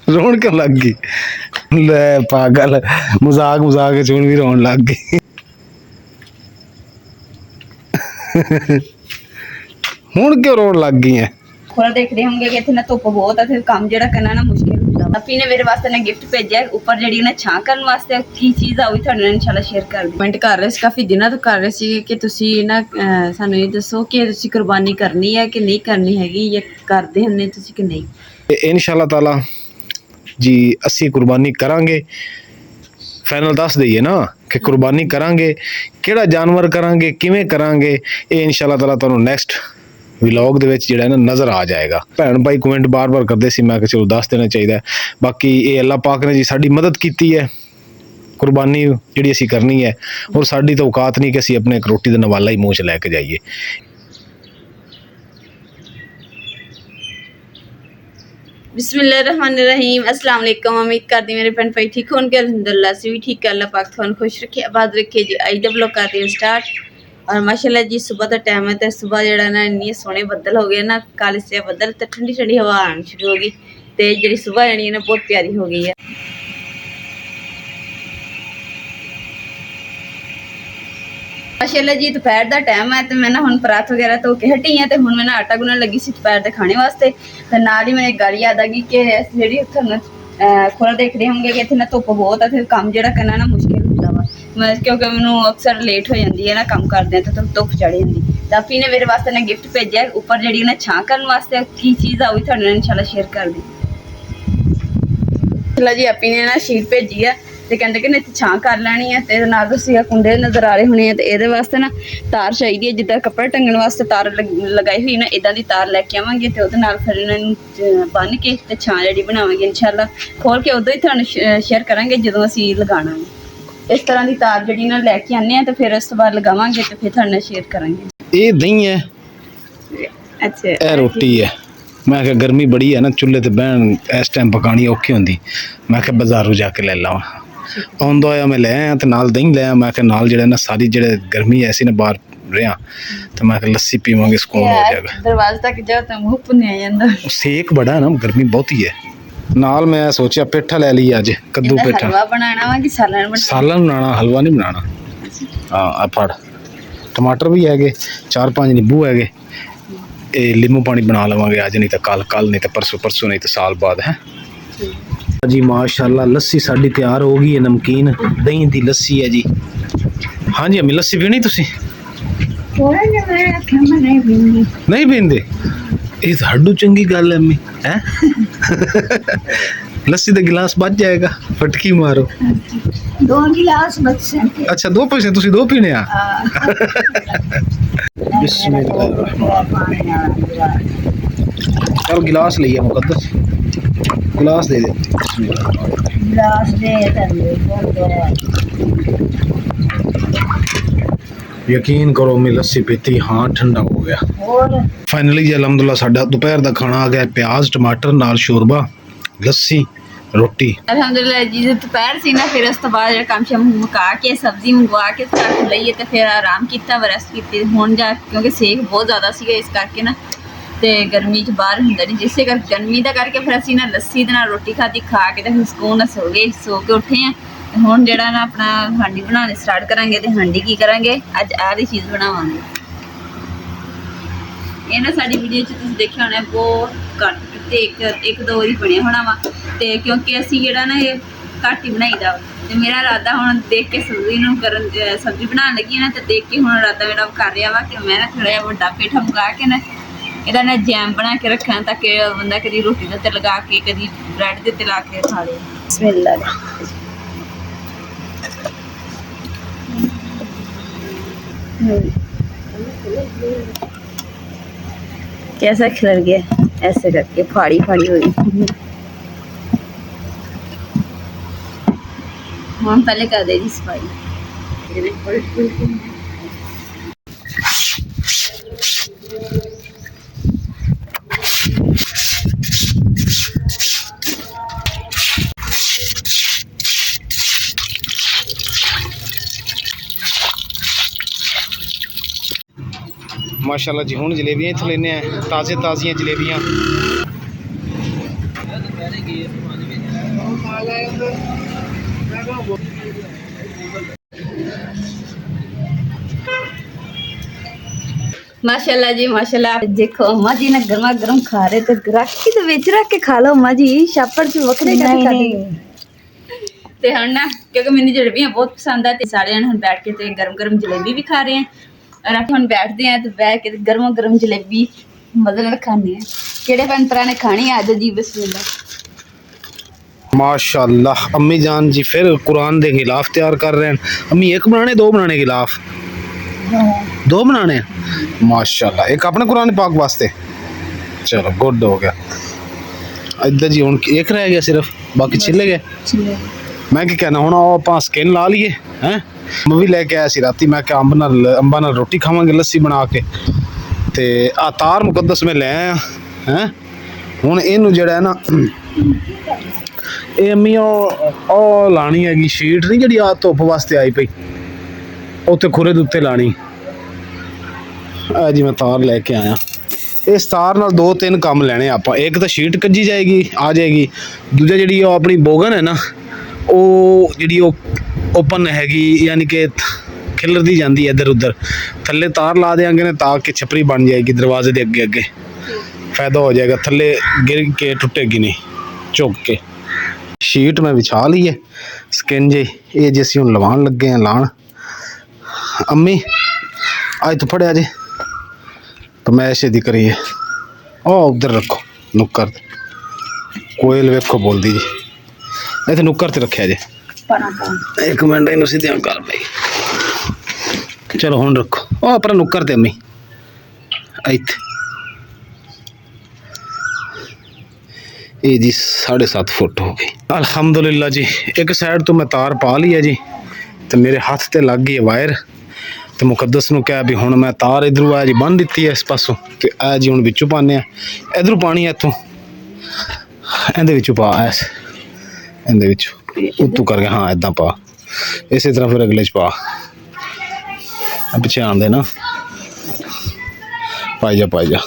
रोन क्यों लग गई? ले पागल, मजाक मजाक चुन भी रोन लग गई। हुण क्यों रोन लग गई है? थोड़ा देख रहे होंगे कि इतने ना धुप बहुत है, फिर काम ਜਿਹੜਾ करना ना मुश्किल ਹੁੰਦਾ। ਆਪੀ ਨੇ ਮੇਰੇ ਵਾਸਤੇ ਨਾ ਗਿਫਟ ਭੇਜਿਆ ਉੱਪਰ ਜਿਹੜੀ ਉਹਨੇ ਛਾਂ ਕਰਨ ਵਾਸਤੇ। ਕੀ ਚੀਜ਼ ਆ ਉਹ ਵੀ ਤੁਹਾਡੇ ਨਾਲ ਇਨਸ਼ਾਅੱਲਾ ਸ਼ੇਅਰ ਕਰ ਦੂੰ। ਕਮੈਂਟ ਕਰ ਰਹੇ ਸੀ ਕਾਫੀ ਦਿਨਾਂ ਤੋਂ ਕਰ ਰਹੇ ਸੀ ਕਿ ਤੁਸੀਂ ਨਾ ਸਾਨੂੰ ਇਹ ਦੱਸੋ ਕਿ ਤੁਸੀਂ ਕੁਰਬਾਨੀ ਕਰਨੀ ਹੈ ਕਿ ਨਹੀਂ ਕਰਨੀ ਹੈਗੀ, ਜਾਂ ਕਰਦੇ ਹੁੰਦੇ ਤੁਸੀਂ ਕਿ ਨਹੀਂ। इंशाअल्लाह ताला जी असी कुर्बानी करांगे। फाइनल दस दईए ना कि कुर्बानी करांगे, किहड़ा जानवर करांगे, किवें करांगे, ये इंशाअल्लाह ताला तुहानूं नैक्सट ਵਲੌਗ ਦੇ ਵਿੱਚ ਜਿਹੜਾ ਨਾ ਨਜ਼ਰ ਆ ਜਾਏਗਾ। ਭੈਣ ਭਾਈ ਕਮੈਂਟ ਬਾਰ-ਬਾਰ ਕਰਦੇ ਸੀ, ਮੈਂ ਕਿਹਾ ਚਲੋ ਦੱਸ ਦੇਣਾ ਚਾਹੀਦਾ। ਬਾਕੀ ਇਹ ਅੱਲਾਹ ਪਾਕ ਨੇ ਜੀ ਸਾਡੀ ਮਦਦ ਕੀਤੀ ਹੈ, ਕੁਰਬਾਨੀ ਜਿਹੜੀ ਅਸੀਂ ਕਰਨੀ ਹੈ, ਔਰ ਸਾਡੀ ਤਾਂ ਔਕਾਤ ਨਹੀਂ ਕਿ ਅਸੀਂ ਆਪਣੇ ਇੱਕ ਰੋਟੀ ਦਾ ਨਵਾਲਾ ਹੀ ਮੂੰਹ 'ਚ ਲੈ ਕੇ ਜਾਈਏ। बिस्मिल्लाहिर्रहमानिर्रहीम। अस्सलाम वालेकुम। उम्मीद करती मेरे भैन भाई ठीक होंगे। अल्हम्दुलिल्लाह से भी ठीक है। अल्लाह पाक तुहानू खुश रखे, आबाद रखे जी। अज दा व्लॉग करते हैं स्टार्ट। और माशाल्लाह जी सुबह का टाइम है, तो सुबह जरा ना इन्ने सोहने बदल हो गए ना, काले से बदल, तो ठंडी ठंडी हवा आनी शुरू हो गई, तो जी सुबह जानी है ना बहुत प्यारी हो गई है। माशाल्लाह जी दोपहर का टाइम है, तो मैं ना हुण परात वगैरह धो के हटी है, तो हुण मैं ना आटा गुनन लगी सी दोपहर के खाने वास्ते। तो नाल ही मैं एक गल याद आ गई कि जी उत्थे थोड़ा देख रहे होंगे कि इतने ना धुप बहुत है, फिर काम जो करना ना मुश्किल होता वा। मैं क्योंकि मैनू अक्सर लेट हो जाती है ना काम करदे, तो धुप चढ़ जाती। तो आपी ने मेरे वास्ते ना गिफ्ट भेजा ऊपर जी उन्हें छां करने वास्ते। की चीज़ आ वो भी तुहाडे नाल इंशाअल्लाह शेयर कर दी। चलो जी आपी ने ना शीट भेजी है, तो कहते कि इतने छां कर लैनी है। तो नाल तुसीं कुंडे नज़र आ रहे होने, तो ये वास्ते ना तार चाहिए, जिद्दां कपड़े टंगण वास्ते तार लगाई हुई ना, इदां दी तार लैके आवांगे, तो उहदे नाल फिर इन्हां बन के ते छां जिहड़ी बनावांगे इंशाअल्लाह। खोल के उदों ही तुहानूं शेयर करांगे जदों असीं लगाना है। इस तरह की तार जिहड़ी ना लैके आने हैं, तो फिर उस तो बाद लगावांगे, तो फिर तुहाडे नाल शेयर करांगे। ये दही है, अच्छा ये रोटी है। मैं क्या गर्मी बड़ी है ना, चुल्हे ते बहन इस टाइम पकानी औखी होंदी। मैं क्या बाजारों जाके ले लावां। आउंदा होया मैं ले आया, तो नाल दही ले आया। मैं क्या नाल जिहड़ा ना सारी जिहड़े गर्मी ऐसी ना बाहर रहा, तो मैं क्या लस्सी पीवांगे, सुकून हो जाएगा। दरवाजे तक जाओ तो मुंह भुन्निया जांदा। सेक बड़ा है ना, गर्मी बहुत ही है। नाल मैं सोचा पेठा ले लिया अज, कद्दू पेठा। हलवा बनाना वा कि सालन बनाना? सालन बनाना, हलवा नहीं बनाना। हाँ आ फड़, टमाटर भी है, 4-5 नींबू है, लींबू पानी बना लवांगे अज, नहीं तो कल नहीं तो परसों नहीं तो साल बाद है जी। माशाल्लाह लस्सी साड़ी तैयार हो गई है, नमकीन दही दी लस्सी है जी। हाँ जी अम्मी लस्सी पीनी तुसी? नहीं पींदे? ये साडू चंगी गल है अम्मी है। लस्सी का गिलास बच जाएगा, फटकी मारो। 2 गिलास बचे। अच्छा 2 पैसे तुसी 2 पीने आ। चल गिलास लिया मुकद्दस, गिलास दे दे। गिलास दे यकीन करो मैं लस्सी पीती, हाँ ठंडा हो गया। फाइनली जी अलहमदुल्ला साडा दोपहर का खाना आ गया, प्याज टमाटर नाल शोरबा, लस्सी रोटी। अल्हम्दुलिल्लाह जी दोपहर सी ना, फिर उस तो बाद काम शाम मुका के सब्जी मंगवा के रख लईए, तो फिर आराम किया, रेस्ट की। हुण जा क्योंकि सेक बहुत ज़्यादा सीगा, इस करके ना तो गर्मी च बाहर हुंदा नहीं, जिस कर गर्मी का करके फिर असीं ना लस्सी दे नाल रोटी खाधी, खा के तो फिर सुकून नाल सो गए। सो के उठे हैं हुण जिहड़ा ना अपना हांडी बनाने स्टार्ट करांगे। तो हांडी की करांगे अज आह चीज़ बनावांगे। ये ना साडी वीडियो च तुसीं देखिया होना बहुत घट ते एक दो बारी बनिया होना वा, ते क्योंकि असीं जिहड़ा ना ये घट ही बनाईदा। तो मेरा इरादा हुण देख के सब्जी बनाने लगी ना, तो देख के हुण इरादा मेरा कर रहा वा कि मैं ना थोड़ा जिहा वड्डा पेठा मंगा के ना ਇਹਦਾ ना जैम बना के रखना, ताकि बंदा कभी रोटी के उत्ते लगा के, कभी ब्रेड के उत्ते ला के खा ले। बिस्मिल्लाह। कैसा खिलर गया, ऐसे करके फाड़ी फाड़ी हुई। हम पहले कर दे जी सफाई। माशाल्लाह जी हुण जलेबियां इत्थों लेने ताज़े ताज़ियां जलेबियां। माशाल्लाह जी माशाल्लाह। देखो अम्मा जी ने गर्मा गर्म खा रहे तो राखी तो विच रख के खा लो अम्मा जी, छापड़ च वखरे करके खा दी ते हण ना, क्योंकि मैंने जलेबियां बहुत पसंद है ते सारे जने हुण बैठ के ते गरम गरम जलेबी भी खा रहे हैं और आप हुण बैठते हैं तो बैठ के गरम गरम जलेबी मजे नाल खाने हैं। केड़े भैन भरा ने खानी है आज जी? बिस्मिल्लाह। माशाल्लाह अम्मी जान जी फिर कुरान के खिलाफ तैयार कर रहे हैं। अम्मी एक बनाने दो बनाने खिलाफ? दो बनाने हैं माशाल्लाह। एक अपने कुरान पाक वास्ते, चलो गुड हो गया। इधर जी हुण एक रह गया सिर्फ, बाकी छिले गए। मैं की कहना हुण आपां स्किन ला लीए हैं। मैं भी लेके आया सी राती, मैं क्या अंबा नाल रोटी खावांगे लस्सी बना के ते आ तार मुकद्दस में ले आया हैं। हुण इहनूं जिहड़ा है ना ਇਹ ਅਮੀ ਉਹ ਲਾਣੀ ਹੈਗੀ ਸ਼ੀਟ ਨਹੀਂ ਜਿਹੜੀ ਆ ਧੁੱਪ ਵਾਸਤੇ ਆਈ ਪਈ, ਉੱਤੇ ਖੁਰੇ ਦੇ ਉੱਤੇ ਲਾਣੀ। ਆ ਜੀ ਮੈਂ ਤਾਰ ਲੈ ਕੇ ਆਇਆ। ਇਸ ਤਾਰ ਨਾਲ ਦੋ ਤਿੰਨ ਕੰਮ ਲੈਣੇ ਆਪਾਂ। ਇੱਕ ਤਾਂ ਸ਼ੀਟ ਕੱਜੀ ਜਾਏਗੀ ਆ ਜਾਏਗੀ, ਦੂਜਾ ਜਿਹੜੀ ਉਹ ਆਪਣੀ ਬੋਗਨ ਹੈ ਨਾ ਉਹ ਜਿਹੜੀ ਉਹ ਓਪਨ ਹੈਗੀ, ਯਾਨੀ ਕਿ ਖਿਲਰਦੀ ਜਾਂਦੀ ਹੈ ਇੱਧਰ ਉੱਧਰ, ਥੱਲੇ ਤਾਰ ਲਾ ਦੇਾਂਗੇ ਨਾ ਤਾਂ ਕਿ ਛਪਰੀ ਬਣ ਜਾਏਗੀ ਦਰਵਾਜ਼ੇ ਦੇ ਅੱਗੇ ਅੱਗੇ, ਫਾਇਦਾ ਹੋ ਜਾਏਗਾ, ਥੱਲੇ ਗਿਰ ਕੇ ਟੁੱਟੇਗੀ ਨਹੀਂ ਝੁਕ ਕੇ। शीट में बिछा ली है स्किन जे, ये जैसी हम लवान लग गए हैं लान। अम्मी आज तो फड़िया जे तो मैं ऐसे दी करी है ओ उधर रखो नुक्कर, कोयल वेखो बोल दी जी इतने नुक्कर ते रखे जे। एक मिनट इन सीधे कर भाई, चलो हुण रखो ओ अपना नुक्कर ते अम्मी इत्थे। ये जी 7.5 फुट हो गई अल्हम्दुलिल्लाह जी। एक साइड तो मैं तार पा ली है जी, तो मेरे हाथ ते लग गई है वायर, तो मुकद्दस नूं कहा भी हुण मैं तार इधरों आ जी बन दिती है इस पासों, तो आ जी हुण विचों पाने इधरों पानी है इत्थों इहदे विचों पा ऐस इहदे विचों उत्तों करके, हाँ इदां पा, इसी तरह फिर अगले च पा, पिछे आंदे ना पाई जा।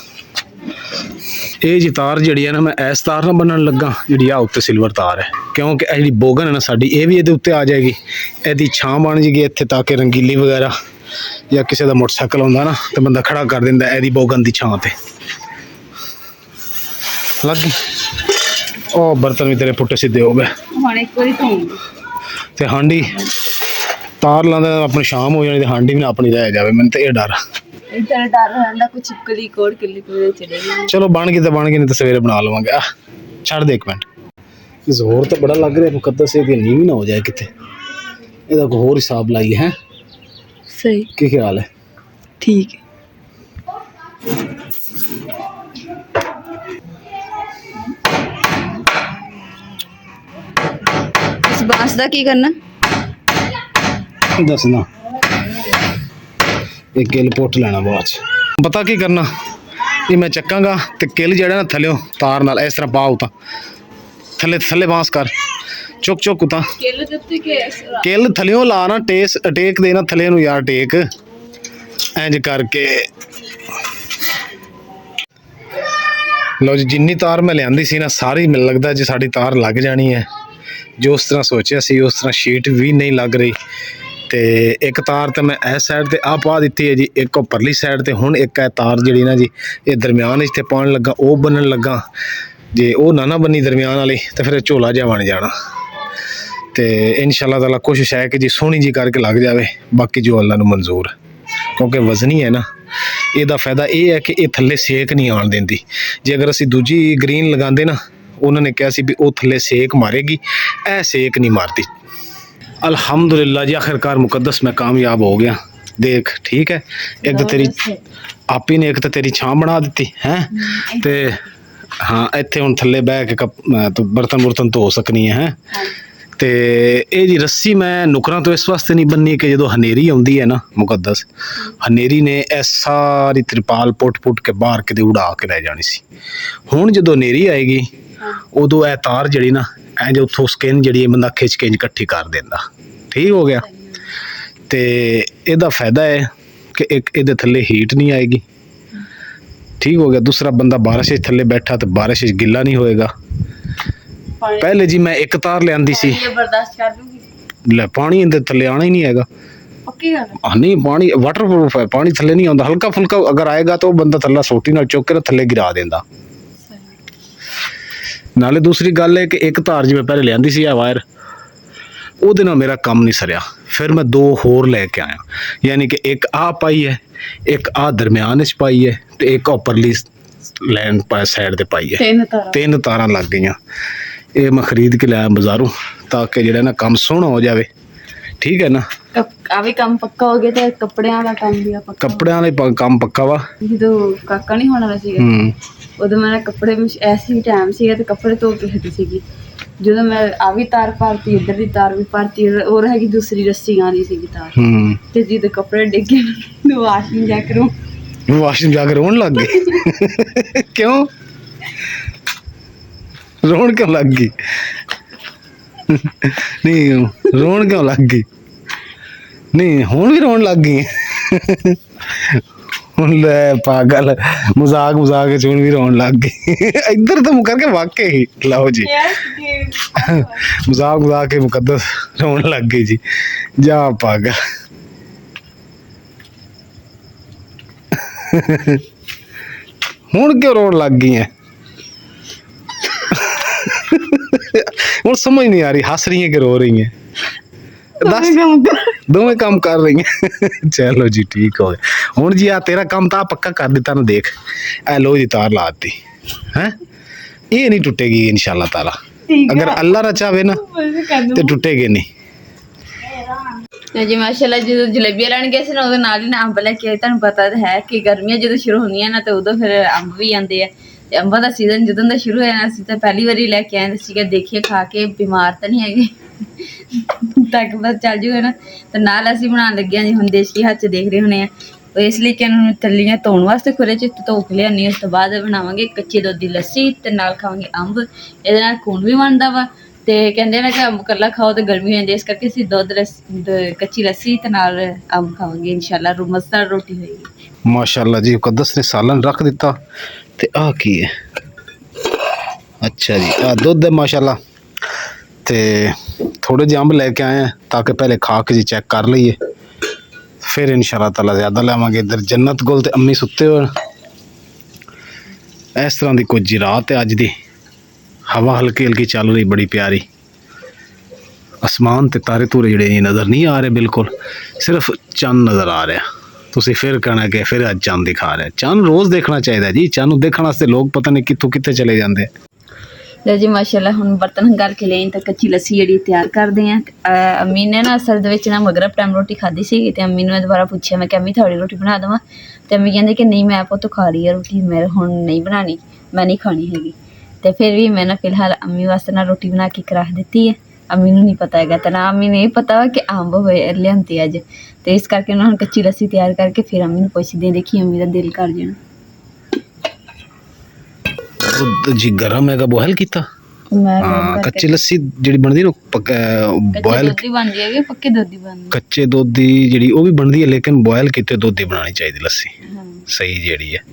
ਇਹ ਜੀ ਤਾਰ ਜਿਹੜੀ ਹੈ ਨਾ ਮੈਂ ਇਸ ਤਾਰ ਨਾਲ ਬੰਨਣ ਲੱਗਾ, ਜਿਹੜੀ ਆ ਉੱਤੇ ਸਿਲਵਰ ਤਾਰ ਹੈ, ਕਿਉਂਕਿ ਇਹ ਜਿਹੜੀ ਬੋਗਨ ਹੈ ਨਾ ਸਾਡੀ ਇਹ ਵੀ ਇਹਦੇ ਉੱਤੇ ਆ ਜਾਏਗੀ, ਇਹਦੀ ਛਾਂ ਬਣ ਜੇਗੀ ਇੱਥੇ ਤਾਂ ਕਿ ਰੰਗੀਲੀ ਵਗੈਰਾ ਜਾਂ ਕਿਸੇ ਦਾ ਮੋਟਰਸਾਈਕਲ ਹੁੰਦਾ ਨਾ ਤੇ ਬੰਦਾ ਖੜਾ ਕਰ ਦਿੰਦਾ ਇਹਦੀ ਬੋਗਨ ਦੀ ਛਾਂ ਤੇ ਲੱਗ ਗਈ। ਉਹ ਬਰਤਨ ਵੀ ਤੇਰੇ ਪੁੱਟੇ ਸਿੱਧੇ ਹੋ ਗਏ ਹੁਣ ਇੱਕ ਵਾਰੀ ਧੋਣ ਤੇ ਹਾਂਡੀ ਤਾਰ ਲਾਉਂਦਾ ਆਪਣੀ ਸ਼ਾਮ ਹੋ ਜਾਣੀ ਤੇ ਹਾਂਡੀ ਵੀ ਨਾ ਆਪਣੀ ਰਹਿ ਜਾਵੇ, ਮੈਨੂੰ ਤੇ ਇਹ ਡਰ इधर डर रहंदा कुछ छिपकली कोड़ किल्ली कोड़े चलेगी। चलो बन गई तो बन गई, नहीं तो सवेरे बना लवांगे। छड़ दे एक मिनट, जोर तो बड़ा लग रहा है मुकद्दस से नींव भी ना हो जाए किते, ਇਹਦਾ ਕੋਈ ਹੋਰ ਹਿਸਾਬ ਲਾਈਏ ਹੈ। सही ਕੀ ਖਿਆਲ ਹੈ? ठीक है। इस बांस दा की करना ਦੱਸਣਾ ਇਹ ਕਿਲ ਪੁੱਟ ਲੈਣਾ ਬਾਅਦ ਚ। ਪਤਾ ਕੀ ਕਰਨਾ, ਇਹ ਮੈਂ ਚੱਕਾਂਗਾ ਤੇ ਕਿਲ ਜਿਹੜਾ ਨਾ ਥੱਲਿਓ ਤਾਰ ਨਾਲ ਇਸ ਤਰ੍ਹਾਂ ਪਾਉ, ਤਾਂ ਥੱਲੇ ਬਾਂਸ ਕਰ ਚੁੱਕ ਉਤਾਂ ਕਿਲ ਦੇ ਉੱਤੇ ਕਿ ਕਿਲ ਥੱਲਿਓ ਲਾ ਨਾ, ਟੇਕ ਦੇ ਨਾ ਥੱਲੇ ਨੂੰ ਯਾਰ, ਟੇਕ ਇੰਜ ਕਰਕੇ। ਲਓ ਜੀ ਜਿੰਨੀ ਤਾਰ ਮੈਂ ਲਿਆਂਦੀ ਸੀ ਨਾ ਸਾਰੀ ਮੈਨੂੰ ਲੱਗਦਾ ਜੀ ਸਾਡੀ ਤਾਰ ਲੱਗ ਜਾਣੀ ਹੈ, ਜੋ ਉਸ ਤਰ੍ਹਾਂ ਸੋਚਿਆ ਸੀ ਉਸ ਤਰ੍ਹਾਂ ਸ਼ੀਟ ਵੀ ਨਹੀਂ ਲੱਗ ਰਹੀ। ਤੇ ਇੱਕ ਤਾਰ ਤਾਂ ਮੈਂ ਇਸ ਸਾਈਡ ਤੇ ਆ ਪਾ ਦਿੱਤੀ ਹੈ ਜੀ, ਇੱਕ ਉੱਪਰਲੀ ਸਾਈਡ ਤੇ ਹੁਣ ਇੱਕ ਹੈ ਤਾਰ ਜਿਹੜੀ ਨਾ ਜੀ ਇਹ ਦਰਮਿਆਨ ਵਿੱਚ ਤੇ ਪਾਉਣ ਲੱਗਾ, ਉਹ ਬੰਨਣ ਲੱਗਾ। ਜੇ ਉਹ ਨਾ ਬੰਨੀ ਦਰਮਿਆਨ ਵਾਲੀ ਤਾਂ ਫਿਰ ਝੋਲਾ ਜਿਹਾ ਬਣ ਜਾਣਾ। ਤੇ ਇਨਸ਼ਾਅੱਲਾ ਤਾਲਾ ਕੋਸ਼ਿਸ਼ ਹੈ ਕਿ ਜੀ ਸੋਹਣੀ ਜੀ ਕਰਕੇ ਲੱਗ ਜਾਵੇ, ਬਾਕੀ ਜੋ ਅੱਲਾ ਨੂੰ ਮਨਜ਼ੂਰ, ਕਿਉਂਕਿ ਵਜ਼ਨੀ ਹੈ ਨਾ। ਇਹਦਾ ਫਾਇਦਾ ਇਹ ਹੈ ਕਿ ਇਹ ਥੱਲੇ ਸੇਕ ਨਹੀਂ ਆਉਣ ਦਿੰਦੀ। ਜੇ ਅਗਰ ਅਸੀਂ ਦੂਜੀ ਗ੍ਰੀਨ ਲਗਾਉਂਦੇ ਨਾ, ਉਹਨਾਂ ਨੇ ਕਿਹਾ ਸੀ ਵੀ ਉਹ ਥੱਲੇ ਸੇਕ ਮਾਰੇਗੀ, ਇਹ ਸੇਕ नहीं मारती। अल्हम्दुलिल्लाह जी आखिरकार मुकद्दस में कामयाब हो गया। देख ठीक है, एक तो तेरी आपी ने एक तो तेरी छां बना दी है, तो हाँ इत्थे हुण थल्ले बह के तो बर्तन धो सकनी है। तो ये जी रस्सी मैं नुकरां तो इस वास्ते नहीं बन्नी कि जो हनेरी आउंदी है ना मुकद्दस, हनेरी ने ए सारी त्रिपाल पुट के बाहर किते उड़ा के लै जानी सी। हुण जदों हनेरी आएगी उदों ए तार जिहड़ी ना ਐਂ ਜੇ ਉੱਥੋਂ ਸਕਿਨ ਜਿਹੜੀ ਬੰਦਾ ਖਿੱਚ ਕੇ ਇਕੱਠੀ ਕਰ ਦਿੰਦਾ। ਠੀਕ ਹੋ ਗਿਆ। ਤੇ ਇਹਦਾ ਫਾਇਦਾ ਹੈ ਕਿ ਇੱਕ ਇਹਦੇ ਥੱਲੇ ਹੀਟ ਨਹੀਂ ਆਏਗੀ। ਠੀਕ ਹੋ ਗਿਆ। ਦੂਸਰਾ ਬੰਦਾ ਬਾਰਿਸ਼ ਵਿੱਚ ਥੱਲੇ ਬੈਠਾ ਤਾਂ ਬਾਰਿਸ਼ ਵਿੱਚ ਗਿੱਲਾ ਨਹੀਂ ਹੋਏਗਾ। ਪਾਣੀ ਪਹਿਲੇ ਜੀ ਮੈਂ ਇੱਕ ਤਾਰ ਲਿਆਂਦੀ ਸੀ, ਇਹ ਬਰਦਾਸ਼ਤ ਕਰ ਲੂਗੀ। ਲੈ ਪਾਣੀ ਇਹਦੇ ਥੱਲੇ ਆਣਾ ਹੀ ਨਹੀਂ ਹੈਗਾ। ਪੱਕੀ ਗੱਲ ਆ ਨਹੀਂ, ਪਾਣੀ ਵਾਟਰਪ੍ਰੂਫ ਹੈ, ਪਾਣੀ ਥੱਲੇ ਨਹੀਂ ਆਉਂਦਾ। ਹਲਕਾ ਫੁਲਕਾ ਅਗਰ ਆਏਗਾ ਤਾਂ ਉਹ ਬੰਦਾ ਥੱਲਾ ਸੋਟੀ ਨਾਲ ਚੁੱਕ ਕੇ ਨਾ ਥੱਲੇ ਗਿਰਾ ਦਿੰਦਾ। ਨਾਲੇ ਦੂਸਰੀ ਗੱਲ ਹੈ ਕਿ ਇੱਕ ਤਾਰ ਜਿਵੇਂ ਪਹਿਲੇ ਲਿਆਂਦੀ ਸੀ ਆ ਵਾਇਰ, ਉਹਦੇ ਨਾਲ ਮੇਰਾ ਕੰਮ ਨਹੀਂ ਸਰਿਆ। ਫਿਰ ਮੈਂ 2 ਹੋਰ ਲੈ ਕੇ ਆਇਆ, ਯਾਨੀ ਕਿ ਇੱਕ ਆਹ ਪਾਈ ਹੈ, ਇੱਕ ਆਹ ਦਰਮਿਆਨ ਵਿੱਚ ਪਾਈ ਹੈ, ਤੇ ਇੱਕ ਉੱਪਰਲੀ ਲੈਨ ਸਾਈਡ ਤੇ ਪਾਈ ਹੈ। 3 ਤਾਰਾਂ ਲੱਗ ਗਈਆਂ। ਇਹ ਮੈਂ ਖਰੀਦ ਕੇ ਲਿਆਇਆ ਬਾਜ਼ਾਰੋਂ, ਤਾਂ ਕਿ ਜਿਹੜਾ ਨਾ ਕੰਮ ਸੋਹਣਾ ਹੋ ਜਾਵੇ। ਠੀਕ ਹੈ ਨਾ, ਆ ਵੀ ਕੰਮ ਪੱਕਾ ਹੋ ਗਿਆ ਤੇ ਕੱਪੜਿਆਂ ਦਾ ਕੰਮ ਵੀ ਆ ਪੱਕਾ। ਕੱਪੜਿਆਂ ਦਾ ਕੰਮ ਪੱਕਾ ਵਾ। ਜਦੋਂ ਕਾਕਾ ਨਹੀਂ ਹੋਣਾ ਸੀਗਾ ਉਦੋਂ ਮੈਂ ਕੱਪੜੇ ਐਸੀ ਟਾਈਮ ਸੀਗਾ ਤੇ ਕੱਪੜੇ ਧੋ ਕੇ ਹਟੀ ਸੀਗੀ। ਜਦੋਂ ਮੈਂ ਆ ਵੀ ਤਾਰ ਭਰਤੀ, ਇੱਧਰ ਦੀ ਤਾਰ ਵੀ ਭਰਤੀ, ਹੋਰ ਹੈਗੀ ਦੂਸਰੀ ਰੱਸੀ ਆਉਂਦੀ ਸੀਗੀ ਤਾਰ, ਤੇ ਜਦੋਂ ਕੱਪੜੇ ਡਿੱਗੇ ਵਾਸ਼ਿੰਗ ਜਾ ਕੇ ਰੋਣ ਲੱਗ ਗਏ। ਕਿਉਂ ਰੋਣ ਕਿਉਂ ਲੱਗ ਗਈ? ਨਹੀਂ ਰੋਣ ਕਿਉਂ ਲੱਗ ਗਈ? ਨਹੀਂ ਹੁਣ ਵੀ ਰੋਣ ਲੱਗ ਗਈ। ਹੁਣ ਲੈ ਪਾਗਲ, ਮਜ਼ਾਕ ਚ ਹੁਣ ਵੀ ਰੋਣ ਲੱਗ ਗਈ। ਇੱਧਰ ਤਾਂ ਮੁਕਰ ਕੇ ਵਾਕਈ ਹੀ ਲਓ ਜੀ, ਮਜ਼ਾਕ ਕੇ ਮੁਕੱਦਸ ਰੋਣ ਲੱਗ ਗਈ ਜੀ। ਜਾ ਪਾਗਲ। ਹੁਣ ਕਿਉਂ ਰੋਣ ਲੱਗ ਗਈ ਹੈ? ਹੁਣ ਸਮਝ ਨਹੀਂ ਆ ਰਹੀ, ਹੱਸ रही है कि रो रही है? ਦੋਵੇਂ ਕੰਮ ਕਰ ਰਹੀਆਂ। ਚਲੋ ਜੀ ਠੀਕ ਹੋ ਗਿਆ। ਹੁਣ ਜੀ ਆ ਤੇਰਾ ਕੰਮ ਤਾਂ ਪੱਕਾ ਕਰ ਦਿੱਤਾ ਨਾ। ਦੇਖ ਐ ਲੋਹੇ ਦੀ ਤਾਰ ਲਾ ਦਿੱਤੀ ਹੈ, ਇਹ ਨਹੀਂ ਟੁੱਟੇਗੀ ਇਨਸ਼ਾਅੱਲਾ ਤਾਲਾ। ਅਗਰ ਅੱਲਾ ਨਾ ਚਾਹਵੇ ਨਾ ਤੇ ਟੁੱਟੇਗੀ ਨਹੀਂ। ਜੀ ਮਾਸ਼ਾਅੱਲਾ, ਜਦੋਂ ਜਲੇਬੀਆਂ ਲੈਣ ਗਏ ਸੀ ਨਾ, ਉਹਦੇ ਨਾਲ ਹੀ ਨਾ ਅੰਬ ਲੈ ਕੇ ਆਏ। ਤੁਹਾਨੂੰ ਪਤਾ ਤਾਂ ਹੈ ਕਿ ਗਰਮੀਆਂ ਜਦੋਂ ਸ਼ੁਰੂ ਹੁੰਦੀਆਂ ਨਾ, ਤੇ ਉਦੋਂ ਫਿਰ ਅੰਬ ਵੀ ਆਉਂਦੇ ਆ। ਤੇ ਅੰਬਾਂ ਦਾ ਸੀਜ਼ਨ ਜਦੋਂ ਦਾ ਸ਼ੁਰੂ ਹੋਇਆ ਨਾ, ਅਸੀਂ ਤਾਂ ਪਹਿਲੀ ਵਾਰੀ ਲੈ ਕੇ ਆਏ ਸੀਗਾ। ਦੇਖੀਏ ਖਾ ਕੇ ਬਿਮਾਰ ਤਾਂ ਨਹੀਂ ਹੈਗੇ, ਤੱਕ ਬਸ ਚੱਲ ਜੂਗਾ ਨਾ। ਤੇ ਨਾਲ ਅਸੀਂ ਬਣਾਉਣ ਲੱਗਿਆ ਜੀ, ਹੁਣ ਦੇਸੀ ਹੱਥ 'ਚ ਦੇਖ ਰਹੇ ਹੋਣੇ ਆ। ਇਸ ਲਈ ਕਿ ਇਹਨਾਂ ਨੂੰ ਤਲੀਆਂ ਧੋਣ ਵਾਸਤੇ ਖੁਰੇ 'ਚ ਧੋ ਕੇ ਲਿਆਉਂਦੀ। ਉਸ ਤੋਂ ਬਾਅਦ ਬਣਾਵਾਂਗੇ ਕੱਚੇ ਦੁੱਧ ਦੀ ਲੱਸੀ, ਤੇ ਨਾਲ ਖਾਵਾਂਗੇ ਅੰਬ। ਇਹਦੇ ਨਾਲ ਖੂਨ ਵੀ ਬਣਦਾ ਵਾ, ਤੇ ਕਹਿੰਦੇ ਨੇ ਕਿ ਅੰਬ ਇਕੱਲਾ ਖਾਓ ਤੇ ਗਰਮੀ ਹੋ ਜਾਂਦੀ, ਇਸ ਕਰਕੇ ਅਸੀਂ ਕੱਚੀ ਲੱਸੀ ਤੇ ਨਾਲ ਅੰਬ ਖਾਵਾਂਗੇ ਇਨਸ਼ਾਅੱਲਾ। ਮਜ਼ੇਦਾਰ ਰੋਟੀ ਹੋਏਗੀ ਮਾਸ਼ਾਅੱਲਾ ਜੀ। ਮੁਕੱਦਸ ਨੇ ਸਾਲਨ ਰੱਖ ਦਿੱਤਾ। ਤੇ ਆਹ ਕੀ ਹੈ? ਅੱਛਾ ਜੀ, ਆਹ ਦੁੱਧ ਹੈ ਮਾਸ਼ਾਅੱਲਾ। ਤੇ ਥੋੜੇ ਜਿਹੇ ਅੰਬ ਲੈ ਕੇ ਆਏ ਆ, ਤਾਂ ਕਿ ਪਹਿਲੇ ਖਾ ਕੇ ਜੀ ਚੈੱਕ ਕਰ ਲਈਏ, ਫਿਰ ਇਨਸ਼ਾਅੱਲਾ ਤਾਲਾ ਜ਼ਿਆਦਾ ਲਿਆਵਾਂਗੇ। ਇੱਧਰ ਜੰਨਤ ਗੁਲ ਤੇ ਅੰਮੀ ਸੁੱਤੇ ਹੋਏ। ਇਸ ਤਰ੍ਹਾਂ ਦੀ ਕੁਝ ਰਾਤ ਹੈ ਅੱਜ ਦੀ। ਹਵਾ ਹਲਕੀ ਹਲਕੀ ਚੱਲ ਰਹੀ, ਬੜੀ ਪਿਆਰੀ। ਅਸਮਾਨ ਤੇ ਤਾਰੇ ਤੂਰੇ ਜਿਹੜੇ ਨਜ਼ਰ ਨਹੀਂ ਆ ਰਹੇ ਬਿਲਕੁਲ, ਸਿਰਫ ਚੰਨ ਨਜ਼ਰ ਆ ਰਿਹਾ। ਤੁਸੀਂ ਫਿਰ ਕਹਿਣਾ ਕਿ ਫਿਰ ਅੱਜ ਚੰਨ ਦਿਖਾ ਰਿਹਾ। ਚੰਨ ਰੋਜ਼ ਦੇਖਣਾ ਚਾਹੀਦਾ ਜੀ। ਚੰਨ ਨੂੰ ਦੇਖਣ ਵਾਸਤੇ ਲੋਕ ਪਤਾ ਨਹੀਂ ਕਿੱਥੋਂ ਕਿੱਥੇ ਚਲੇ ਜਾਂਦੇ। ਲੈ ਜੀ ਮਾਸ਼ਾਅੱਲਾ, ਹੁਣ ਬਰਤਨ ਕਰਕੇ ਲਿਆਈ ਤਾਂ ਕੱਚੀ ਲੱਸੀ ਜਿਹੜੀ ਤਿਆਰ ਕਰਦੇ ਆ। ਅੰਮੀ ਨੇ ਨਾ ਅਸਲ ਦੇ ਵਿੱਚ ਨਾ ਮਗਰਬ ਟਾਈਮ ਰੋਟੀ ਖਾਧੀ ਸੀਗੀ, ਤੇ ਅੰਮੀ ਨੂੰ ਮੈਂ ਦੁਬਾਰਾ ਪੁੱਛਿਆ, ਮੈਂ ਕਿਹਾ ਅੰਮੀ ਥੋੜੀ ਰੋਟੀ ਬਣਾ ਦੇਵਾਂ? ਤੇ ਅੰਮੀ ਕਹਿੰਦੇ ਕਿ ਨਹੀਂ, ਮੈਂ ਪੁੱਤ ਖਾ ਲਈ ਆ ਰੋਟੀ, ਮੈਂ ਹੁਣ ਨਹੀਂ ਬਣਾਉਣੀ, ਮੈਂ ਨਹੀਂ ਖਾਣੀ ਹੈਗੀ। ਤੇ ਫਿਰ ਵੀ ਮੈਂ ਨਾ ਫਿਲਹਾਲ ਅੰਮੀ ਵਾਸਤੇ ਨਾ ਰੋਟੀ ਬਣਾ ਕੇ ਰੱਖ ਦਿੱਤੀ ਹੈ। ਅੰਮੀ ਨੂੰ ਨਹੀਂ ਪਤਾ ਹੈਗਾ, ਤੇ ਨਾ ਅੰਮੀ ਨੂੰ ਇਹ ਪਤਾ ਵਾ ਕਿ ਅੰਬ ਹੋਏ ਲਿਆਂਦੇ ਅੱਜ, ਤੇ ਇਸ ਕਰਕੇ ਉਹਨਾਂ ਹੁਣ ਕੱਚੀ ਲੱਸੀ ਤਿਆਰ ਕਰਕੇ ਫਿਰ ਅੰਮੀ ਨੂੰ ਪੁੱਛਦੇ ਆ। ਦੇਖੀ ਅੰਮੀ ਦਾ ਦਿਲ ਕਰ ਜਾਣਾ। ਜੀ ਗਰਮ ਹੈਗਾ, ਬੋਇਲ ਕੀਤਾ। ਮੈਂ ਕੱਚੀ ਲੱਸੀ ਜਿਹੜੀ ਬਣਦੀ ਨਾ ਬੋਇਲ ਦੁੱਧ ਦੀ ਬਣਦੀ ਹੈ, ਪੱਕੇ ਦੁੱਧ ਦੀ ਬਣਦੀ। ਕੱਚੇ ਦੁੱਧ ਦੀ ਜਿਹੜੀ ਉਹ ਵੀ ਬਣਦੀ ਹੈ, ਲੇਕਿਨ ਬੋਇਲ ਕੀਤੇ ਦੁੱਧ ਦੀ ਬਣਾਉਣੀ ਚਾਹੀਦੀ ਲੱਸੀ, ਸਹੀ ਜਿਹੜੀ ਹੈ।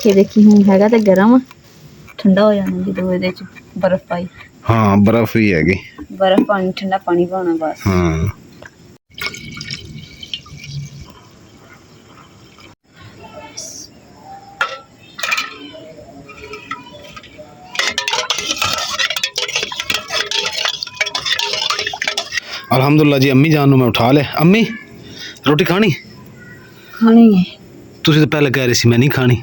ਇਹ ਦੇਖੀ ਹੁਣ ਹੈਗਾ ਤੇ ਗਰਮ, ਠੰਡਾ ਹੋ ਜਾਣਾ ਜਦੋਂ ਇਹਦੇ ਚ ਬਰਫ਼ ਪਾਈ। ਹਾਂ ਬਰਫ਼ ਵੀ ਹੈਗੀ, ਬਰਫ਼ ਪਾਣੀ, ਠੰਡਾ ਪਾਣੀ ਪਾਉਣਾ ਬਸ। ਹਾਂ अल्हम्दुलिल्लाह जी। अम्मी जान मैं उठा ले। अम्मी रोटी खानी? खानी है। ਤੁਸੀਂ ਤਾਂ ਪਹਿਲੇ ਕਹਿ ਰਹੇ ਸੀ ਮੈਂ ਨਹੀਂ ਖਾਣੀ,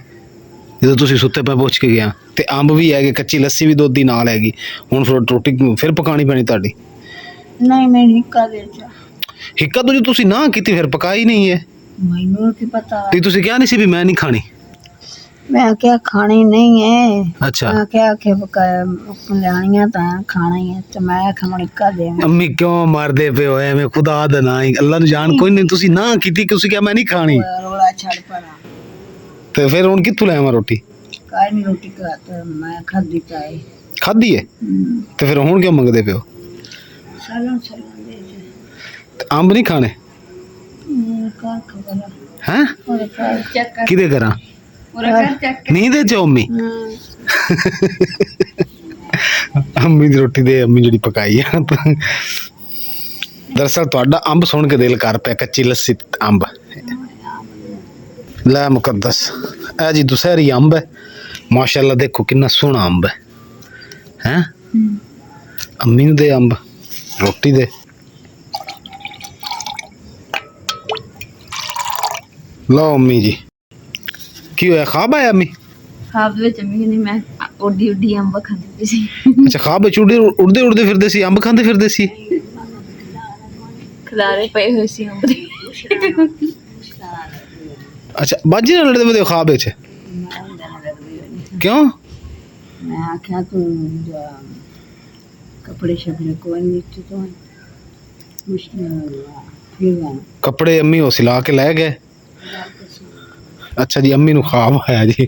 ਜਦੋਂ ਤੁਸੀਂ ਸੁੱਤੇ ਪਏ ਪੁੱਛ ਕੇ ਗਿਆ। ਤੇ ਅੰਬ ਵੀ ਹੈਗੇ, ਕੱਚੀ ਲੱਸੀ ਵੀ ਦੁੱਧ ਦੀ ਨਾਲ ਹੈਗੀ। ਹੁਣ ਫਿਰ ਰੋਟੀ ਫਿਰ ਪਕਾਣੀ ਪੈਣੀ ਤੁਹਾਡੀ। ਨਹੀਂ ਮੈਂ ਹਿੱਕਾ ਦੇ ਜਾ। ਹਿੱਕਾ ਤੋਂ ਤੁਸੀਂ ਨਾ ਕੀਤੀ, ਫਿਰ ਪਕਾਈ ਨਹੀਂ ਹੈ। ਮੈਨੂੰ ਕੀ ਪਤਾ, ਤੇ ਤੁਸੀਂ ਕਿਹਾ ਨਹੀਂ ਸੀ ਵੀ ਮੈਂ ਨਹੀਂ ਖਾਣੀ? ਮੈਂ ਕਿਹਾ ਖਾਣੀ ਨਹੀਂ ਹੈ। ਅੱਛਾ, ਮੈਂ ਕਿਹਾ ਕਿ ਲੈਣੀਆਂ ਤਾਂ ਖਾਣਾ ਹੀ ਹੈ, ਤੇ ਮੈਂ ਖਾਣ ਹਿੱਕਾ ਦੇ। ਅੰਮੀ ਕਿਉਂ ਮਾਰਦੇ ਪਏ ਹੋ ਐਵੇਂ? ਖੁਦਾ ਦਾ ਨਾ ਹੀ ਅੱਲਾ ਨੂੰ ਜਾਣ ਕੋਈ ਨਹੀਂ। ਤੁਸੀਂ ਨਾ ਕੀਤੀ, ਤੁਸੀਂ ਕਿਹਾ ਮੈਂ ਨਹੀਂ ਖਾਣੀ, ਰੋਲਾ ਛੱਡ ਪੜਾ। ਤੇ ਫਿਰ ਹੁਣ ਕਿੱਥੋਂ ਲਿਆਵਾਂ ਰੋਟੀ? ਕਾਈ ਨਹੀਂ ਰੋਟੀ ਖਾ, ਮੈਂ ਖਾਦੀ ਚਾਹੀ ਖਾਦੀ ਹੈ, ਤੇ ਫਿਰ ਹੁਣ ਕਿਉਂ ਮੰਗਦੇ ਪਿਓ? ਸਾਲਾਂ ਸਾਲਾਂ ਦੇ ਤੇ ਅੰਬ ਨਹੀਂ ਖਾਣੇ? ਕਾ ਖਬਰ ਹੈ ਉਹਦੇ ਘਰ ਚੈੱਕ ਕਰ, ਕਿਹਦੇ ਕਰਾਂ? पूरा घर चेक नींद च अम्मी अम्मी दी रोटी दे अम्मी जेह्ड़ी पकाई है दरअसल तुहाडा अंब सुन के दिल कर पिया कच्ची लस्सी अंब लै मुकद्दस ए जी दुसहरी अंब है माशाल्लाह देखो कितना सोहना अंब है अम्मी नूं दे अंब रोटी दे लो अम्मी जी की होया ख्वाब आया अम्मी ਖਾਬ ਵਿੱਚ ਅਮੀ ਨੇ ਮੈਂ ਉੱਡੀ ਉੱਡੀ ਅੰਬ ਖਾਂਦੀ ਪਈ ਸੀ अच्छा ख्वाब विच उड़दे उड़दे फिरदे सी अंब खांदे फिरदे सी ਖਲਾਰੇ ਪਏ ਹੋਏ ਸੀ ਅੰਬ ਦੇ अच्छा बाजी नाल लड़दे पए ख्वाब विच क्यों ਮੈਂ ਆਖਿਆ ਤੂੰ ਕੱਪੜੇ ਛੱਡਣੇ ਕੋਈ ਨਹੀਂ ਤੂੰ ਮੁਸ਼ਕਿਲ ਫਿਰ कपड़े अम्मी हो सिला के लै गए अच्छा जी अम्मी नूं ख्वाब आया जी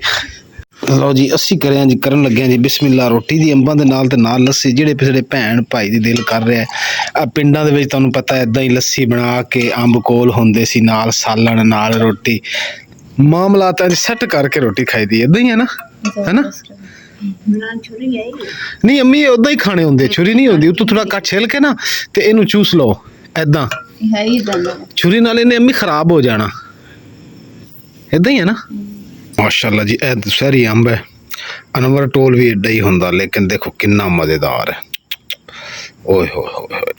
लो जी अस्सी करें जी करन लगे जी बिस्मिल्लाह रोटी दी अंबां दे नाल लस्सी जेड़े पिछड़े भैन भाई दी दिल कर रहा है आ पिंडां दे विच तुहानूं पता है इदां ही लस्सी बना के अंब कोल हुंदे सी नाल सालण नाल रोटी मामला तां सैट करके रोटी खाई दी इदां ही है ना नहीं अम्मी उदां ही खाने हुंदे छुरी नहीं हुंदी उत्तों थोड़ा कट छिल के ना ते इहनूं चूस लो इदां ਹੈ ਹੀ ਦੰਦ छुरी नाल इहने अम्मी खराब हो जाना इदां ही है ना माशाल्लाह जी ए दुसहरी अंब है अनवर टोल भी एडा ही हुंदा लेकिन देखो कितना मजेदार है ओए होए होए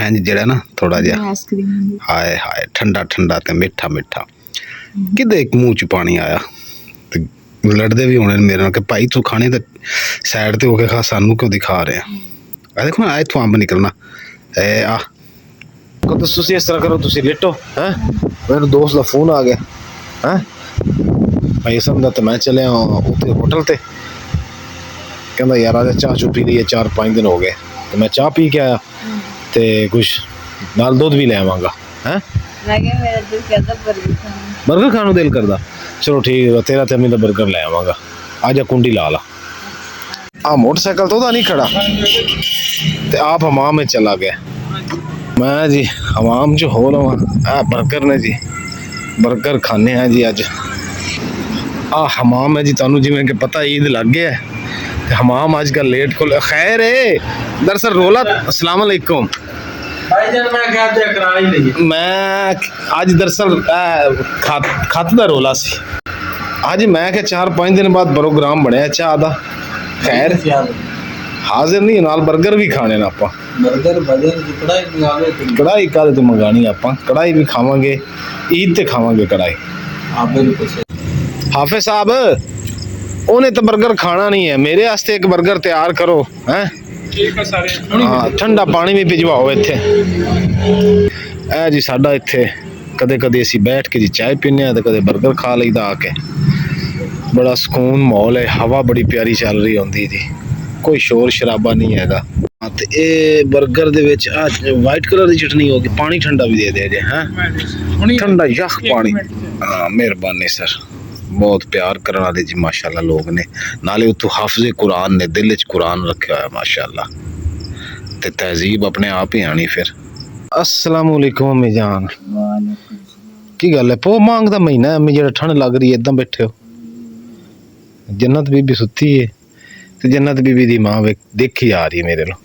इंज जेड़ा ना थोड़ा जिहा ਆਈਸਕ੍ਰੀਮ हाय हाय ठंडा ठंडा ते मीठा मीठा किदे एक मुंह च पानी आया ते लड़दे भी होने मेरे नाल कि भाई तू खाने ते साइड ते होके खा सानू क्यों दिखा रहे हैं आ देखो ना इथों अंब निकलना ए आ कदों तुसी इस तरह करो तुसी लेटो हैं मेरे दोस्त दा फोन आ गया हैं भाई समझा तो मैं चले उत्थे होटल ते कहंदा यार आज चाह चू पी ली 4-5 दिन हो गए तो मैं चाह पी के आया ते कुछ नाल दूध भी ले आवांगा हैं ਮੈਂ ਕਿਹਾ ਮੇਰਾ ਦਿਲ ਕਰਦਾ 버ਗਰ ਖਾਣ बर्गर खाने दिल करदा चलो ठीक है तेरा ते मैं बर्गर ले आवांगा आजा कुंडी ला ला आ मोटरसाइकिल तो नहीं खड़ा ते आप हमाम में चला गया मैं जी हमाम च हो रहा आ बर्गर ने जी बर्गर खाने हैं जी अज आ हमाम है जी तुहानू जिवें कि पता ईद लग गया है ते हमाम अजकल लेट खुल खैर है दरअसल रोला अस्सलाम वालेकुम भाईजान मैं क्या ते करा ही नहीं मैं अज दरअसल खत दा रोला सी अज मैं क्या 4-5 दिन बाद प्रोग्राम बनया चाह दा खैर हाजिर नहीं नाल बर्गर भी खाने ना आपां बर्गर भजन जितना ही मंगावे तुम कढ़ाई कादे तो मंगानी आपां कढ़ाई भी खावांगे ईद ते खावांगे कढ़ाई आप बिल्कुल हाफिज साहब उन्हें तो बर्गर खाना नहीं है मेरे वास्ते एक बर्गर तैयार करो हैं ठीक है सारे हाँ ठंडा पानी भी भिजवाओ इत्थे ए जी साडा इत्थे कदे कदे असीं बैठ के जी चाय पीने ते कदे बर्गर खा लईदा आके बड़ा सुकून माहौल है हवा बड़ी प्यारी चल रही होंदी जी कोई शोर शराबा नहीं हैगा हाँ ते ए बर्गर दे विच वाइट कलर दी चटनी होगी पानी ठंडा भी दे दे जे हैं ठंडा यख पानी हाँ मेहरबानी सर बहुत प्यार करने वाले जी माशाल्लाह लोग ने नाले उतो हाफिज़े कुरान ने दिल च कुरान रखा है माशाल्लाह ते तहजीब अपने आप ही आनी फिर अस्सलाम वालेकुम अम्मी जान की गल है पो मांग दा महीना है अम्मी जेड़ा ठंड लग रही है इदां बैठे हो जन्नत बीबी सुती है ते जन्नत बीबी दी मां देखी आ रही है मेरे लो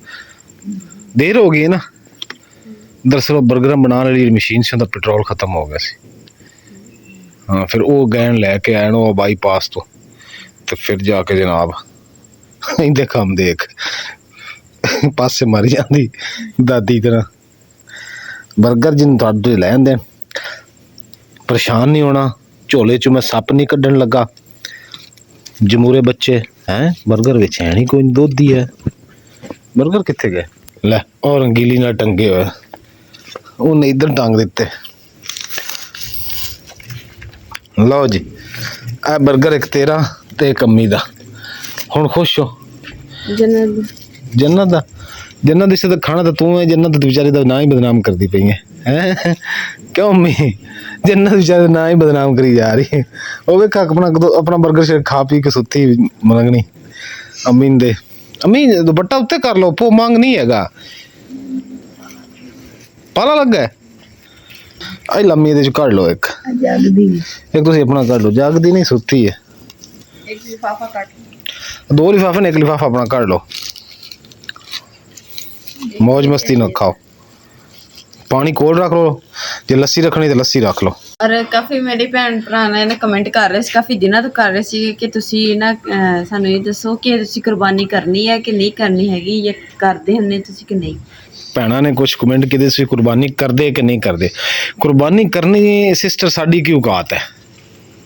देर हो गई है ना दरअसल बर्गर बनाने वाली मशीन से पेट्रोल खत्म हो गया सी हाँ फिर वो गैन लैके आए वो बाईपास तो फिर जाके जनाब इंदे कम देख पासे मर जाती दादी तरह बर्गर जिन तुहाडे लैन देन परेशान नहीं होना झोले चो मैं सप नहीं कड्ढन लगा जमूरे बच्चे हैं बर्गर विच है नहीं कोई दोधी है बर्गर कित्थे गए लै और रंगीली ना टंगे हुए उन्हें इधर टांग दिते लो जी आ बर्गर एक तेरा ते एक अम्मी दा हुण खुश हो जन्नत दा जन्नत इसे तो खाना तो तू है जन्नत तो बेचारी दा ना ही बदनाम करदी पई है क्यों अम्मी जन्नत बेचारी ना ही बदनाम करी जा रही है वो वेख अपना बर्गर शेक खा पी के सुती मलंगनी अम्मी दे अम्मी दुपट्टा उत्ते कर लो पो मांग नहीं हैगा पाला लग गया आई लम्मी दे कढ़ लो एक तुसी अपना कढ़ लो जागदी नहीं सुती है एक लिफाफा काट लो। 2 लिफाफे ने 1 लिफाफा अपना काट लो। मौज मस्ती ना खाओ, पानी कोल रख लो, जे लस्सी रखनी तो लस्सी रख लो। ਔਰ ਕਾਫੀ ਮੇਰੇ ਭੈਣ ਭਰਾ ਨੇ ਕਮੈਂਟ ਕਰ ਰਹੇ ਸੀ, ਕਾਫੀ ਦਿਨਾਂ ਤੋਂ ਕਰ ਰਹੇ ਸੀ ਕਿ ਤੁਸੀਂ ਨਾ ਸਾਨੂੰ ਇਹ ਦੱਸੋ ਕਿ ਤੁਸੀਂ ਕੁਰਬਾਨੀ ਕਰਨੀ ਹੈ ਕਿ ਨਹੀਂ ਕਰਨੀ ਹੈਗੀ, ਜਾਂ ਕਰਦੇ ਹੁੰਦੇ ਤੁਸੀਂ ਕਿ ਨਹੀਂ। ਭੈਣਾਂ ਨੇ ਕੁਝ ਕਮੈਂਟ ਕੀਤੇ ਸੀ ਕੁਰਬਾਨੀ ਕਰਦੇ ਕਿ ਨਹੀਂ ਕਰਦੇ। ਕੁਰਬਾਨੀ ਕਰਨੀ ਸਿਸਟਰ ਸਾਡੀ ਕੀ ਔਕਾਤ ਹੈ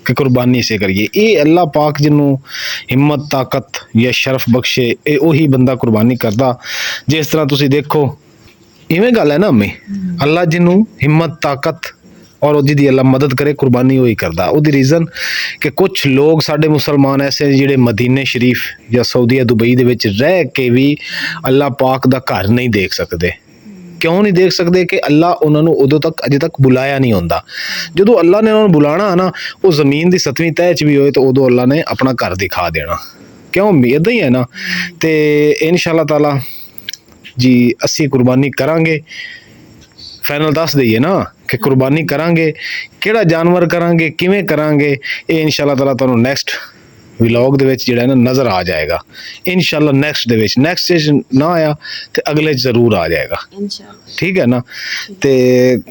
ਕਿ ਕੁਰਬਾਨੀ ਸੇ ਕਰੀਏ। ਇਹ ਅੱਲਾਹ ਪਾਕ ਜਿਹਨੂੰ ਹਿੰਮਤ ਤਾਕਤ ਜਾਂ ਸ਼ਰਫ ਬਖਸ਼ੇ, ਇਹ ਉਹੀ ਬੰਦਾ ਕੁਰਬਾਨੀ ਕਰਦਾ। ਜਿਸ ਤਰ੍ਹਾਂ ਤੁਸੀਂ ਦੇਖੋ ਇਵੇਂ ਗੱਲ ਹੈ ਨਾ ਅੰਮੀ, ਅੱਲਾਹ ਜਿਹਨੂੰ ਹਿੰਮਤ ਤਾਕਤ ਔਰ ਜਿਹਦੀ ਅੱਲਾ ਮਦਦ ਕਰੇ ਕੁਰਬਾਨੀ ਉਹੀ ਕਰਦਾ। ਉਹਦੀ ਰੀਜ਼ਨ ਕਿ ਕੁਝ ਲੋਕ ਸਾਡੇ ਮੁਸਲਮਾਨ ਐਸੇ ਜਿਹੜੇ ਮਦੀਨੇ ਸ਼ਰੀਫ ਜਾਂ ਸਾਊਦੀਆ ਦੁਬਈ ਦੇ ਵਿੱਚ ਰਹਿ ਕੇ ਵੀ ਅੱਲਾ ਪਾਕ ਦਾ ਘਰ ਨਹੀਂ ਦੇਖ ਸਕਦੇ। ਕਿਉਂ ਨਹੀਂ ਦੇਖ ਸਕਦੇ? ਕਿ ਅੱਲਾ ਉਹਨਾਂ ਨੂੰ ਉਦੋਂ ਤੱਕ ਅਜੇ ਤੱਕ ਬੁਲਾਇਆ ਨਹੀਂ ਹੁੰਦਾ। ਜਦੋਂ ਅੱਲਾ ਨੇ ਉਹਨਾਂ ਨੂੰ ਬੁਲਾਣਾ ਨਾ, ਉਹ ਜ਼ਮੀਨ ਦੀ 7ਵੀਂ ਤਹਿ 'ਚ ਵੀ ਹੋਏ ਤਾਂ ਉਦੋਂ ਅੱਲਾ ਨੇ ਆਪਣਾ ਘਰ ਦਿਖਾ ਦੇਣਾ। ਕਿਉਂ? ਇੱਦਾਂ ਹੀ ਹੈ ਨਾ। ਤੇ ਇਨਸ਼ਾ ਅੱਲਾਹ ਤਾਲਾ ਜੀ ਅਸੀਂ ਕੁਰਬਾਨੀ ਕਰਾਂਗੇ। ਫਾਈਨਲ ਦੱਸ ਦਈਏ ਨਾ ਕਿ ਕੁਰਬਾਨੀ ਕਰਾਂਗੇ, ਕਿਹੜਾ ਜਾਨਵਰ ਕਰਾਂਗੇ, ਕਿਵੇਂ ਕਰਾਂਗੇ, ਇਹ ਇਨਸ਼ਾ ਅੱਲਾਹ ਤਾਲਾ ਤੁਹਾਨੂੰ ਨੈਕਸਟ ਵਲੌਗ ਦੇ ਵਿੱਚ ਜਿਹੜਾ ਨਾ ਨਜ਼ਰ ਆ ਜਾਏਗਾ। ਇਨਸ਼ਾ ਅੱਲਾਹ ਨੈਕਸਟ ਦੇ ਵਿੱਚ, ਨੈਕਸਟ 'ਚ ਨਾ ਆਇਆ ਤੇ ਅਗਲੇ 'ਚ ਜ਼ਰੂਰ ਆ ਜਾਏਗਾ। ਇਨਸ਼ਾਅੱਲਾ ਠੀਕ ਹੈ ਨਾ। ਤੇ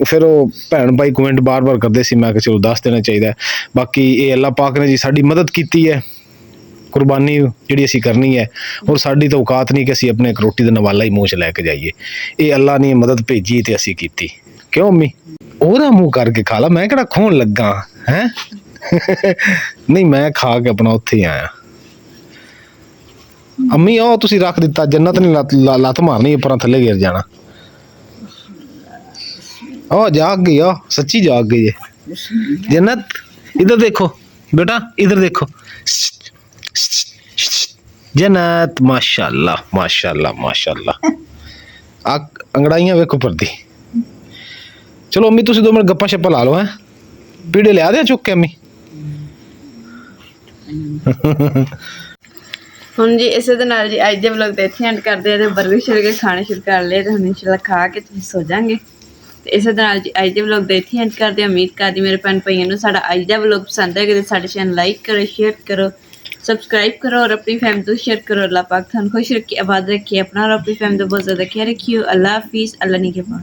ਫਿਰ ਉਹ ਭੈਣ ਭਾਈ ਕਮੈਂਟ ਬਾਰ-ਬਾਰ ਕਰਦੇ ਸੀ, ਮੈਂ ਕਿਹਾ ਚਲੋ ਦੱਸ ਦੇਣਾ ਚਾਹੀਦਾ। ਬਾਕੀ ਇਹ ਅੱਲਾਹ ਪਾਕ ਨੇ ਜੀ ਸਾਡੀ ਮਦਦ ਕੀਤੀ ਹੈ, ਕੁਰਬਾਨੀ ਜਿਹੜੀ ਅਸੀਂ ਕਰਨੀ ਹੈ। ਔਰ ਸਾਡੀ ਤਾਂ ਔਕਾਤ ਨਹੀਂ ਕਿ ਅਸੀਂ ਆਪਣੇ ਇੱਕ ਰੋਟੀ ਦਾ ਨਵਾਲਾ ਹੀ ਮੂੰਹ 'ਚ ਲੈ ਕੇ ਜਾਈਏ। ਇਹ ਅੱਲਾਹ ਨੇ ਮਦਦ ਭੇਜੀ ਤੇ ਅਸੀਂ ਕੀਤੀ। ਕਿਉਂ ਅੰਮੀ? ਉਹਦਾ ਮੂੰਹ ਕਰਕੇ ਖਾ ਲਾ, ਮੈਂ ਕਿਹੜਾ ਖੋਣ ਲੱਗਾ ਹੈ। ਨਹੀਂ, ਮੈਂ ਖਾ ਕੇ ਆਪਣਾ ਉੱਥੇ ਹੀ ਆਇਆ। ਅੰਮੀ ਆਓ, ਤੁਸੀਂ ਰੱਖ ਦਿੱਤਾ, ਜੰਨਤ ਨੇ ਲੱਤ ਮਾਰਨੀ, ਉੱਪਰਾਂ ਥੱਲੇ ਗਿਰ ਜਾਣਾ। ओ जाग गई, ओ सच्ची जाग गई है जन्नत। इधर देखो बेटा, इधर देखो जन्नत, माशाल्लाह माशाल्लाह माशाल्लाह। अंगड़ाइयां वेखो परदी। चलो अम्मी तुसी 2 मिनट गप्पा शप्पा ला लो है, पीड़े लिया दे चुक के अम्मी। ਹੁਣ ਜੀ ਇਸੇ ਦੇ ਨਾਲ ਜੀ ਅੱਜ ਦੇ ਵਲੌਗ ਤੇ ਇੱਥੇ ਐਂਡ ਕਰਦੇ ਆ ਤੇ ਬਰਗਰ ਸ਼ਰਗਰ ਖਾਣੇ ਸ਼ੁਰੂ ਕਰ ਲਏ ਤੇ ਹੁਣ ਇਨਸ਼ਾਅੱਲਾ ਖਾ ਕੇ ਤੁਸੀਂ ਸੋ ਜਾਾਂਗੇ। ਤੇ ਇਸੇ ਦੇ ਨਾਲ ਜੀ ਅੱਜ ਦੇ ਵਲੌਗ ਦੇ ਇੱਥੇ ਐਂਡ ਕਰਦੇ ਆ। ਉਮੀਦ ਕਰਦੀ ਮੇਰੇ ਭੈਣ ਭਾਈਆਂ ਨੂੰ ਸਾਡਾ ਅੱਜ ਦਾ ਵਲੌਗ ਪਸੰਦ ਆਏਗਾ ਤੇ ਸਾਡੇ ਚੈਨਲ ਲਾਈਕ ਕਰੋ, ਸ਼ੇਅਰ ਕਰੋ, ਸਬਸਕ੍ਰਾਈਬ ਕਰੋ ਔਰ ਆਪਣੀ ਫੈਮਿਲੀ ਤੋਂ ਸ਼ੇਅਰ ਕਰੋ। ਅੱਲਾਹ ਪਾਕ ਤੁਹਾਨੂੰ ਖੁਸ਼ ਰੱਖੇ, ਆਬਾਦ ਰੱਖੇ, ਆਪਣਾ ਔਰ ਆਪਣੀ ਫੈਮਿਲੀ ਦਾ ਬਹੁਤ ਜ਼ਿਆਦਾ ਖਿਆਲ ਰੱਖਿਓ। ਅੱਲਾਹ ਹਾਫਿਜ਼, ਅੱਲਾਹ ਨਿਗਹਿਬਾਨ।